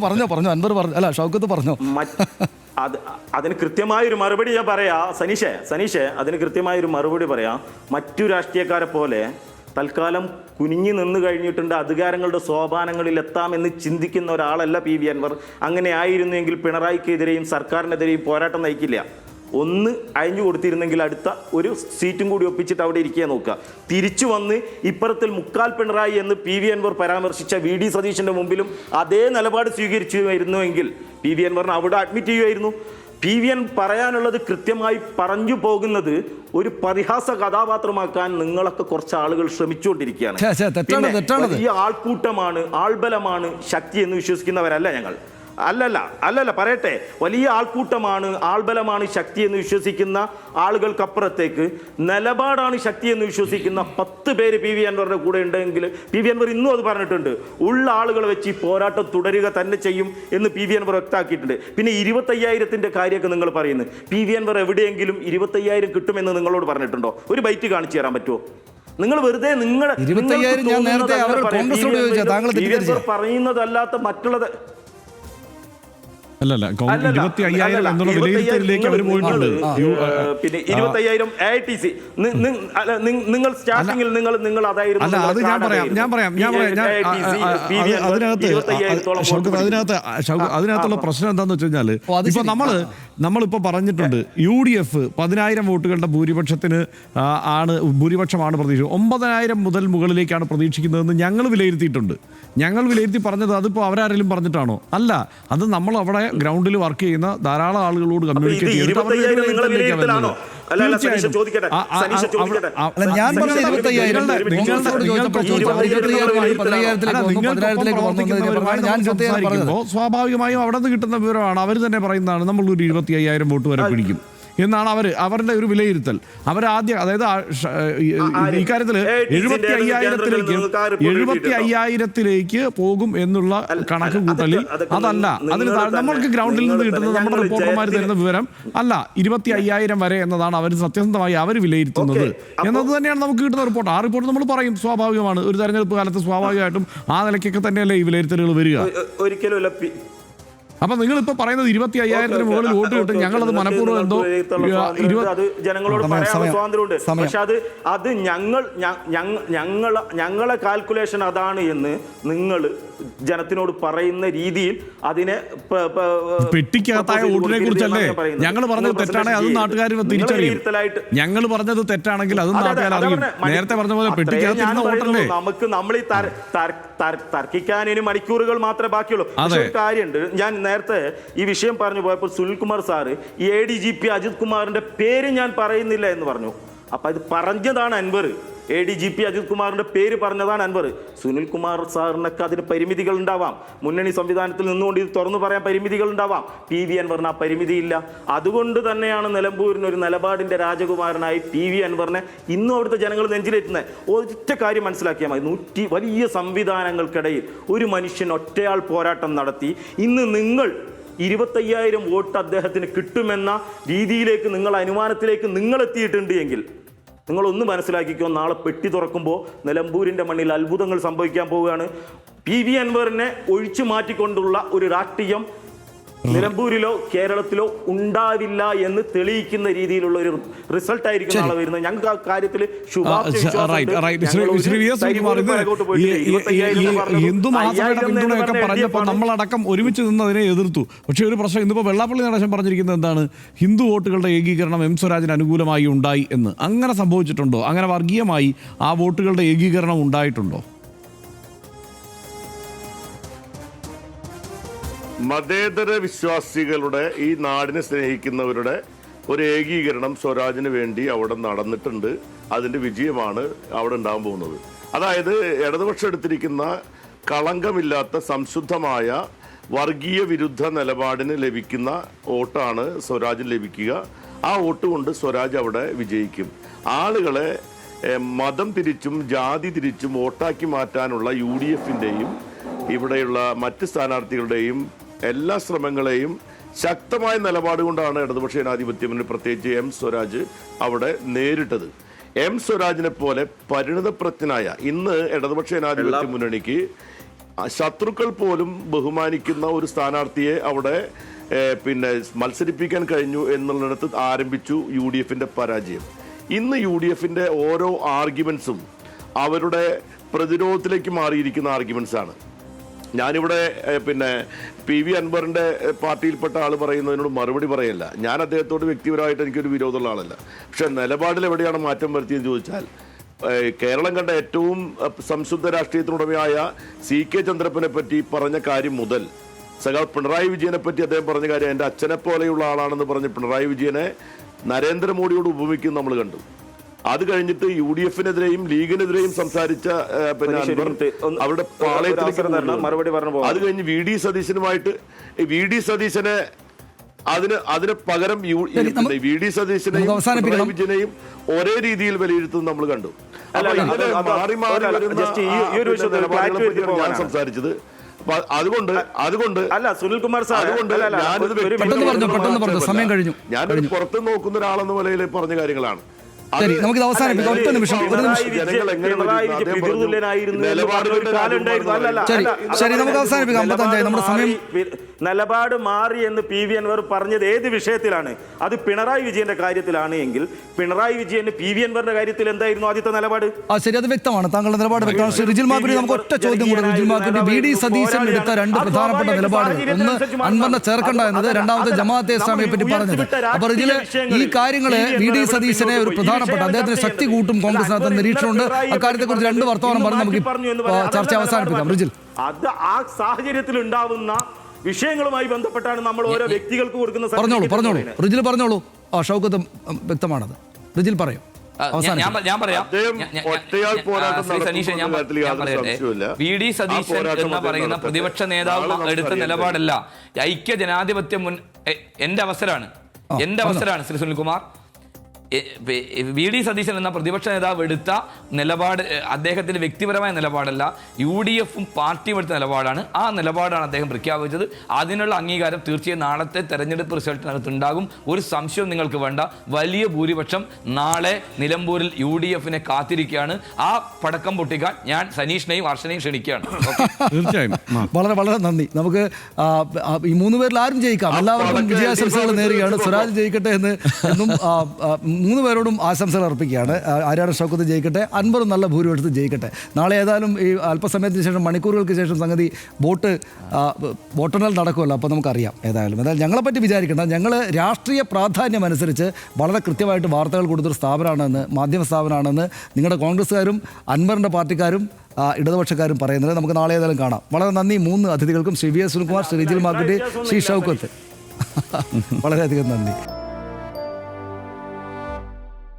പറഞ്ഞോ അൻവർ പറഞ്ഞു, അല്ല ഷൗക്കത്ത് പറഞ്ഞോ. അതിന് കൃത്യമായൊരു മറുപടി ഞാൻ പറയാം സനീഷേ, അതിന് കൃത്യമായൊരു മറുപടി പറയാം. മറ്റു രാഷ്ട്രീയക്കാരെ പോലെ തൽക്കാലം കുനിഞ്ഞു നിന്ന് കഴിഞ്ഞിട്ടുണ്ട്, അധികാരങ്ങളുടെ സോപാനങ്ങളിൽ എത്താമെന്ന് ചിന്തിക്കുന്ന ഒരാളല്ല PV അൻവർ. അങ്ങനെ ആയിരുന്നെങ്കിൽ പിണറായിക്കെതിരെയും സർക്കാരിനെതിരെയും പോരാട്ടം നയിക്കില്ല. ഒന്ന് അയഞ്ഞു കൊടുത്തിരുന്നെങ്കിൽ അടുത്ത ഒരു സീറ്റും കൂടി ഒപ്പിച്ചിട്ട് അവിടെ ഇരിക്കുക നോക്കുക. തിരിച്ചു വന്ന് ഇപ്പുറത്തിൽ മുക്കാൽ പിണറായി എന്ന് PV അൻവർ പരാമർശിച്ച VD സതീശന്റെ മുമ്പിലും അതേ നിലപാട് സ്വീകരിച്ചു വരുന്നുവെങ്കിൽ PV അൻവറിനെ അവിടെ അഡ്മിറ്റ് ചെയ്യുമായിരുന്നു. PV പറയാനുള്ളത് കൃത്യമായി പറഞ്ഞു പോകുന്നത് ഒരു പരിഹാസ കഥാപാത്രമാക്കാൻ നിങ്ങളൊക്കെ കുറച്ച് ആളുകൾ ശ്രമിച്ചുകൊണ്ടിരിക്കുകയാണ്. ഈ ആൾക്കൂട്ടമാണ്, ആൾബലമാണ് ശക്തി എന്ന് വിശ്വസിക്കുന്നവരല്ല ഞങ്ങൾ. അല്ലല്ല പറയട്ടെ, വലിയ ആൾക്കൂട്ടമാണ്, ആൾബലമാണ് ശക്തി എന്ന് വിശ്വസിക്കുന്ന ആളുകൾക്കപ്പുറത്തേക്ക് നിലപാടാണ് ശക്തി എന്ന് വിശ്വസിക്കുന്ന 10 പേര് PV അൻവറിന്റെ കൂടെ ഉണ്ടെങ്കിൽ PV അൻവർ ഇന്നും അത് പറഞ്ഞിട്ടുണ്ട്. ഉള്ള ആളുകൾ വെച്ച് ഈ പോരാട്ടം തുടരുക തന്നെ ചെയ്യും എന്ന് PV അൻവർ വ്യക്തമാക്കിയിട്ടുണ്ട്. പിന്നെ 25,000-ന്റെ കാര്യമൊക്കെ നിങ്ങൾ പറയുന്നത്, PV അൻവർ എവിടെയെങ്കിലും 25,000 കിട്ടുമെന്ന് നിങ്ങളോട് പറഞ്ഞിട്ടുണ്ടോ? ഒരു ബൈറ്റ് കാണിച്ചു തരാൻ പറ്റുമോ? നിങ്ങൾ വെറുതെ പറയുന്നതല്ലാത്ത മറ്റുള്ളത് അല്ലല്ല 25,000 എന്നുള്ള വിലയിരുത്തലിലേക്ക് അവർ പോയിട്ടുണ്ട്. പിന്നെ 25,000 AITC നിങ്ങൾ സ്റ്റാർട്ടിങ്ങിൽ നിങ്ങൾ അതായിരുന്നു. അല്ല, അത് ഞാൻ പറയാം അതിനകത്തുള്ള പ്രശ്നം എന്താന്ന് വെച്ച് കഴിഞ്ഞാൽ ഇപ്പൊ നമ്മളിപ്പോ പറഞ്ഞിട്ടുണ്ട് UDF 10,000 വോട്ടുകളുടെ ഭൂരിപക്ഷമാണ് പ്രതീക്ഷിക്കുന്നത്. 9,000 മുതൽ മുകളിലേക്കാണ് പ്രതീക്ഷിക്കുന്നതെന്ന് ഞങ്ങൾ വിലയിരുത്തിയിട്ടുണ്ട്. ഞങ്ങൾ വിലയിരുത്തി പറഞ്ഞത് അതിപ്പോൾ അവരാരെങ്കിലും പറഞ്ഞിട്ടാണോ? അല്ല, അത് നമ്മൾ അവിടെ ഗ്രൗണ്ടിൽ വർക്ക് ചെയ്യുന്ന ധാരാളം ആളുകളോട് കമ്മ്യൂണിക്കേറ്റ് ചെയ്തിട്ട് സ്വാഭാവികമായും അവിടെ നിന്ന് കിട്ടുന്ന വിവരമാണ്. അവർ തന്നെ പറയുന്നതാണ് നമ്മളൊരു 25,000 വോട്ട് വരെ പിടിക്കും എന്നാണ് അവരുടെ ഒരു വിലയിരുത്തൽ. അവരാദ്യം, അതായത് ഇക്കാര്യത്തിൽ 75,000-ലേക്ക് പോകും എന്നുള്ള കണക്ക് കൂട്ടലിൽ അതല്ല. അതിന് നമ്മൾക്ക് ഗ്രൗണ്ടിൽ നിന്ന് കിട്ടുന്നത് നമ്മുടെ റിപ്പോർട്ടർമാർ തരുന്ന വിവരം അല്ല. 25,000 വരെ എന്നതാണ് അവർ സത്യസന്ധമായി അവർ വിലയിരുത്തുന്നത് എന്നത് തന്നെയാണ് നമുക്ക് കിട്ടുന്ന റിപ്പോർട്ട്. ആ റിപ്പോർട്ട് നമ്മൾ പറയും. സ്വാഭാവികമാണ്, ഒരു തെരഞ്ഞെടുപ്പ് കാലത്ത് സ്വാഭാവികമായിട്ടും ആ നിലയ്ക്കൊക്കെ തന്നെയല്ലേ ഈ വിലയിരുത്തലുകൾ വരിക. ഒരിക്കലും അപ്പൊ നിങ്ങൾ ഇപ്പൊ പറയുന്നത് 25,000-ന് മുകളിൽ വോട്ട് കിട്ടും, ഞങ്ങളത് മനഃപൂർവ്വം എന്തോ അത് ജനങ്ങളോട് പറയാനുള്ള സ്വാതന്ത്ര്യമുണ്ട്. പക്ഷെ അത് ഞങ്ങളെ കാൽക്കുലേഷൻ അതാണ് എന്ന് നിങ്ങൾ ജനത്തിനോട് പറയുന്ന രീതിയിൽ അതിനെ പെട്ടിക്കകത്തായ വോട്ടിനെ കുറിച്ചല്ലേ ഞങ്ങൾ പറഞ്ഞത് തെറ്റാണെങ്കിൽ അതും നാട്ടുകാർ തിരിച്ചറിയും. ഞങ്ങൾ പറഞ്ഞത് തെറ്റാണെങ്കിൽ അതും നാട്ടുകാർ അറിയും. നേരത്തെ പറഞ്ഞ പോലെ പെട്ടിക്കകത്തിരുന്ന വോട്ടല്ലേ. നമ്മൾ ഈ തർക്കിക്കാൻ ഇനി മണിക്കൂറുകൾ മാത്രമേ ബാക്കിയുള്ളൂ. കാര്യമുണ്ട്. ഞാൻ നേരത്തെ ഈ വിഷയം പറഞ്ഞു പോയപ്പോൾ സുനിൽകുമാർ സാറ് ഈ ADGP അജിത് കുമാറിന്റെ പേര് ഞാൻ പറയുന്നില്ല എന്ന് പറഞ്ഞു. അപ്പൊ അത് പറഞ്ഞതാണ് അൻവർ. ADGP അജിത് കുമാറിന്റെ പേര് പറഞ്ഞതാണ് അൻവർ. സുനിൽകുമാർ സാറിനൊക്കെ അതിന് പരിമിതികൾ ഉണ്ടാവാം. മുന്നണി സംവിധാനത്തിൽ നിന്നുകൊണ്ട് ഇത് തുറന്നു പറയാൻ പരിമിതികൾ ഉണ്ടാവാം. PV അൻവറിന് ആ പരിമിതിയില്ല. അതുകൊണ്ട് തന്നെയാണ് നിലമ്പൂരിന് ഒരു നിലപാടിന്റെ രാജകുമാരനായി PV അൻവറിനെ ഇന്നും അവിടുത്തെ ജനങ്ങൾ നെഞ്ചിലേറ്റുന്നത്. ഒറ്റ കാര്യം മനസ്സിലാക്കിയാൽ മതി. വലിയ സംവിധാനങ്ങൾക്കിടയിൽ ഒരു മനുഷ്യൻ ഒറ്റയാൾ പോരാട്ടം നടത്തി ഇന്ന് നിങ്ങൾ 25,000 വോട്ട് അദ്ദേഹത്തിന് കിട്ടുമെന്ന രീതിയിലേക്ക് അനുമാനത്തിലേക്ക് നിങ്ങൾ എത്തിയിട്ടുണ്ട് എങ്കിൽ നിങ്ങളൊന്ന് മനസ്സിലാക്കിക്കോ, നാളെ പെട്ടി തുറക്കുമ്പോൾ നിലമ്പൂരിൻ്റെ മണ്ണിൽ അത്ഭുതങ്ങൾ സംഭവിക്കാൻ പോവുകയാണ്. PV അൻവറിനെ ഒഴിച്ചു മാറ്റിക്കൊണ്ടുള്ള ഒരു രാഷ്ട്രീയം നിലമ്പൂരിലോ കേരളത്തിലോ ഉണ്ടാവില്ല എന്ന് തെളിയിക്കുന്ന രീതിയിലുള്ള ഒരു റിസൾട്ട് ആയിരിക്കും നാളെ വരുന്നത്. ഞങ്ങൾക്ക് ആ കാര്യത്തിൽ ഹിന്ദു മഹാസഭയുടെ പിന്തുണയൊക്കെ പറഞ്ഞപ്പോൾ നമ്മളടക്കം ഒരുമിച്ച് നിന്ന് അതിനെ എതിർത്തു. പക്ഷേ ഒരു പ്രശ്നം ഇന്നിപ്പോൾ വെള്ളാപ്പള്ളി നടേശൻ പറഞ്ഞിരിക്കുന്നത് എന്താണ്? ഹിന്ദു വോട്ടുകളുടെ ഏകീകരണം M സ്വരാജിന് അനുകൂലമായി ഉണ്ടായി എന്ന്. അങ്ങനെ സംഭവിച്ചിട്ടുണ്ടോ? അങ്ങനെ വർഗീയമായി ആ വോട്ടുകളുടെ ഏകീകരണം ഉണ്ടായിട്ടുണ്ടോ? മതേതര വിശ്വാസികളുടെ, ഈ നാടിനെ സ്നേഹിക്കുന്നവരുടെ ഒരു ഏകീകരണം സ്വരാജിന് വേണ്ടി അവിടെ നടന്നിട്ടുണ്ട്. അതിൻ്റെ വിജയമാണ് അവിടെ ഉണ്ടാകാൻ പോകുന്നത്. അതായത് ഇടതുപക്ഷം എടുത്തിരിക്കുന്ന കളങ്കമില്ലാത്ത സംശുദ്ധമായ വർഗീയ വിരുദ്ധ നിലപാടിന് ലഭിക്കുന്ന വോട്ടാണ് സ്വരാജിന് ലഭിക്കുക. ആ വോട്ട് കൊണ്ട് സ്വരാജ് അവിടെ വിജയിക്കും. ആളുകളെ മതം തിരിച്ചും ജാതി തിരിച്ചും വോട്ടാക്കി മാറ്റാനുള്ള UDFിൻ്റെയും ഇവിടെയുള്ള മറ്റ് സ്ഥാനാർത്ഥികളുടെയും എല്ലാ ശ്രമങ്ങളെയും ശക്തമായ നിലപാട് കൊണ്ടാണ് ഇടതുപക്ഷ ജനാധിപത്യ മുന്നണി, പ്രത്യേകിച്ച് M സ്വരാജ് അവിടെ നേരിട്ടത്. M സ്വരാജിനെ പോലെ പരിണിതപ്രജ്ഞനായ ഇന്ന് ഇടതുപക്ഷ ജനാധിപത്യ മുന്നണിക്ക് ശത്രുക്കൾ പോലും ബഹുമാനിക്കുന്ന ഒരു സ്ഥാനാർത്ഥിയെ അവിടെ മത്സരിപ്പിക്കാൻ കഴിഞ്ഞു എന്നുള്ളിടത്ത് ആരംഭിച്ചു UDFിന്റെ പരാജയം. ഇന്ന് UDFിന്റെ ഓരോ ആർഗ്യുമെന്റ്സും അവരുടെ പ്രതിരോധത്തിലേക്ക് മാറിയിരിക്കുന്ന ആർഗ്യുമെന്റ്സ് ആണ്. ഞാനിവിടെ PV അൻവറിന്റെ പാർട്ടിയിൽപ്പെട്ട ആൾ പറയുന്നതിനോട് മറുപടി പറയല്ല. ഞാൻ അദ്ദേഹത്തോട് വ്യക്തിപരമായിട്ട് എനിക്കൊരു വിരോധമുള്ള ആളല്ല. പക്ഷെ നിലപാടിൽ എവിടെയാണ് മാറ്റം വരുത്തിയെന്ന് ചോദിച്ചാൽ, കേരളം കണ്ട ഏറ്റവും സംശുദ്ധ രാഷ്ട്രീയത്തിനുടമയായ CK ചന്ദ്രപ്പനെ പറ്റി പറഞ്ഞ കാര്യം മുതൽ സഖാവ് പിണറായി വിജയനെ പറ്റി അദ്ദേഹം പറഞ്ഞ കാര്യം, എൻ്റെ അച്ഛനെ പോലെയുള്ള ആളാണെന്ന് പറഞ്ഞ് പിണറായി വിജയനെ നരേന്ദ്രമോദിയോട് ഉപമിക്കും നമ്മൾ കണ്ടു. അത് കഴിഞ്ഞിട്ട് UDFിനെതിരെയും ലീഗിനെതിരെയും സംസാരിച്ച അവരുടെ പാളയത്തിലേക്ക് അത് കഴിഞ്ഞ് VD സതീശനുമായിട്ട് VD സതീശനെ അതിന് പകരം VD സതീശനെയും പിണറായി വിജയനെയും ഒരേ രീതിയിൽ വിലയിരുത്തുന്നത് നമ്മൾ കണ്ടു. മാറി മാറി വരുന്ന ഞാൻ സംസാരിച്ചത്. അതുകൊണ്ട് അല്ല സുനിൽകുമാർ സാർ, ഞാനൊരു പുറത്ത് നോക്കുന്ന ഒരാളെന്ന നിലയിൽ പറഞ്ഞ കാര്യങ്ങളാണ്. നമുക്ക് അവസാനിപ്പിക്കാം. ഒറ്റ നിമിഷം. ശരി, നമുക്ക് അവസാനിപ്പിക്കാം. 55 നമ്മുടെ സമയം. നിലപാട് മാറി എന്ന് PV അൻവർ പറഞ്ഞത് ഏത് വിഷയത്തിലാണ്? അത് പിണറായി വിജയന്റെ കാര്യത്തിലാണ് എങ്കിൽ പിണറായി വിജയന് PV അൻവറിന്റെ കാര്യത്തിൽ എന്തായിരുന്നു ആദ്യത്തെ നിലപാട്? ശരി, അത് വ്യക്തമാണ്. താങ്കളുടെ നിലപാട് വ്യക്തമാണ്. ശ്രീ റിജിൽ മാക്കുറ്റി, നമുക്ക് ഒറ്റ ചോദ്യം കൂടെ. റിജിൽ മാക്കുറ്റി, VD സതീശൻ എടുത്ത രണ്ട് പ്രധാനപ്പെട്ട നിലപാടുകൾ, ഒന്ന് അൻവറിനെ ചേർക്കണ്ട എന്നത്, രണ്ടാമത് ജമാഅത്തെ ഇസ്ലാമിയെ പറ്റി പറഞ്ഞത്. അപ്പൊ റിജിൽ, ഈ കാര്യങ്ങള് VD സതീശനെ ഒരു പ്രധാനപ്പെട്ട അദ്ദേഹത്തിന് ശക്തി കൂട്ടും കോൺഗ്രസിനകത്ത് നിരീക്ഷണമുണ്ട്. അക്കാര്യത്തെക്കുറിച്ച് രണ്ട് വർത്തമാനം പറഞ്ഞ് നമുക്ക് ചർച്ച അവസാനിപ്പിക്കാം. റിജിൽ, അത് ആ സാഹചര്യത്തിൽ ഉണ്ടാവുന്ന വിഷയങ്ങളുമായി ബന്ധപ്പെട്ടാണ് നമ്മൾ ഓരോ വ്യക്തികൾക്ക് കൊടുക്കുന്ന. പറഞ്ഞോളൂ റിജിൽ, പറഞ്ഞോളൂ. ഷൗക്കത്ത് വ്യക്തമാണത്. റിജിൽ പറയും. ഞാൻ പറയാം. VD സതീശൻ എന്ന് പറയുന്ന പ്രതിപക്ഷ നേതാവ് എടുത്ത നിലപാടല്ല ഐക്യ ജനാധിപത്യ എന്റെ അവസരമാണ് ശ്രീ സുനിൽകുമാർ. വി ഡി സതീശൻ എന്ന പ്രതിപക്ഷ നേതാവ് എടുത്ത നിലപാട് അദ്ദേഹത്തിൻ്റെ വ്യക്തിപരമായ നിലപാടല്ല, UDFും പാർട്ടിയും എടുത്ത നിലപാടാണ്. ആ നിലപാടാണ് അദ്ദേഹം പ്രഖ്യാപിച്ചത്. അതിനുള്ള അംഗീകാരം തീർച്ചയായും നാളത്തെ തെരഞ്ഞെടുപ്പ് റിസൾട്ടിനകത്ത് ഉണ്ടാകും. ഒരു സംശയവും നിങ്ങൾക്ക് വേണ്ട. വലിയ ഭൂരിപക്ഷം നാളെ നിലമ്പൂരിൽ UDFിനെ കാത്തിരിക്കുകയാണ്. ആ പടക്കം പൊട്ടിക്കാൻ ഞാൻ സനീഷിനെയും ഹർഷനെയും ക്ഷണിക്കുകയാണ്. തീർച്ചയായും വളരെ വളരെ നന്ദി. നമുക്ക് ഈ 3 പേരിൽ ആരും ജയിക്കാം. എല്ലാവർക്കും വിജയാശംസകൾ നേരുകയാണ്. സ്വരാജ് ജയിക്കട്ടെ എന്നും 3 പേരോടും ആശംസകൾ അർപ്പിക്കുകയാണ്. ആര്യാടൻ ഷൗക്കത്ത് ജയിക്കട്ടെ, അൻവറും നല്ല ഭൂരിപക്ഷത്തിൽ ജയിക്കട്ടെ. നാളെ ഏതായാലും ഈ അല്പസമയത്തിന് ശേഷം, മണിക്കൂറുകൾക്ക് ശേഷം സംഗതി വോട്ടെണ്ണൽ നടക്കുമല്ലോ. അപ്പോൾ നമുക്കറിയാം. ഏതായാലും ഞങ്ങളെപ്പറ്റി വിചാരിക്കേണ്ട, ഞങ്ങൾ രാഷ്ട്രീയ പ്രാധാന്യം അനുസരിച്ച് വളരെ കൃത്യമായിട്ട് വാർത്തകൾ കൊടുത്തൊരു സ്ഥാപനമാണെന്ന്, മാധ്യമ സ്ഥാപനമാണെന്ന് നിങ്ങളുടെ കോൺഗ്രസ്സുകാരും അൻവറിൻ്റെ പാർട്ടിക്കാരും ഇടതുപക്ഷക്കാരും പറയുന്നത്. നമുക്ക് നാളെ ഏതായാലും കാണാം. വളരെ നന്ദി 3 അതിഥികൾക്കും. Shri V S Sunilkumar, Shri Rijil Makkutty, Shri Shoukath. വളരെയധികം നന്ദി.